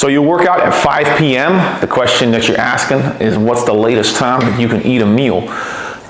So you work out at 5 p.m. The question that you're asking is, what's the latest time that you can eat a meal?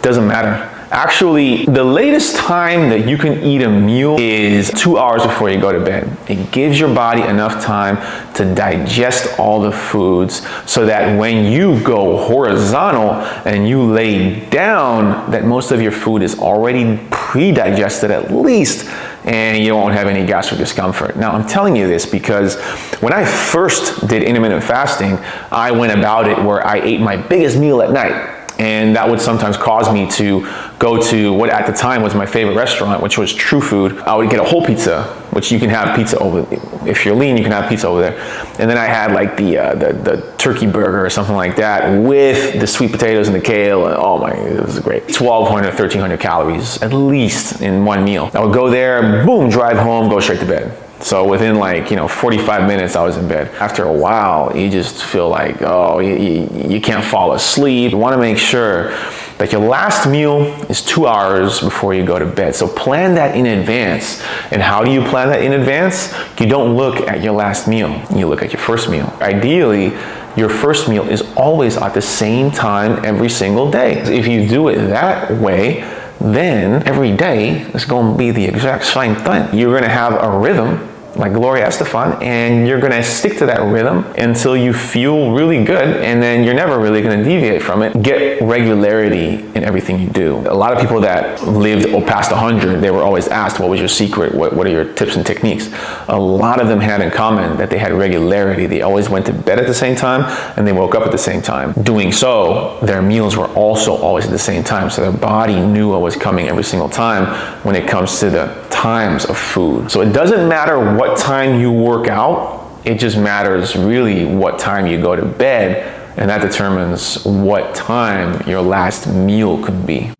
Doesn't matter. Actually, the latest time that you can eat a meal is 2 hours before you go to bed. It gives your body enough time to digest all the foods so that when you go horizontal and you lay down, that most of your food is already pre-digested at least, and you won't have any gastric discomfort. Now, I'm telling you this because when I first did intermittent fasting, I went about it where I ate my biggest meal at night. And that would sometimes cause me to go to what at the time was my favorite restaurant, which was True Food. I would get a whole pizza, which you can have pizza over, if you're lean, you can have pizza over there. And then I had like the turkey burger or something like that with the sweet potatoes and the kale. And oh my, it was great. 1,200, 1,300 calories at least in one meal. I would go there, boom, drive home, go straight to bed. So within 45 minutes, I was in bed. After a while, you just feel like, oh, you can't fall asleep. You want to make sure that your last meal is 2 hours before you go to bed. So plan that in advance. And how do you plan that in advance? You don't look at your last meal. You look at your first meal. Ideally, your first meal is always at the same time every single day. If you do it that way, then every day is going to be the exact same thing. You're going to have a rhythm like Gloria Estefan, and you're going to stick to that rhythm until you feel really good, and then you're never really going to deviate from it. Get regularity in everything you do. A lot of people that lived past 100, they were always asked, what was your secret? What are your tips and techniques? A lot of them had in common that they had regularity. They always went to bed at the same time, and they woke up at the same time. Doing so, their meals were also always at the same time, so their body knew what was coming every single time when it comes to the times of food. So it doesn't matter what time you work out, it just matters really what time you go to bed, and that determines what time your last meal could be.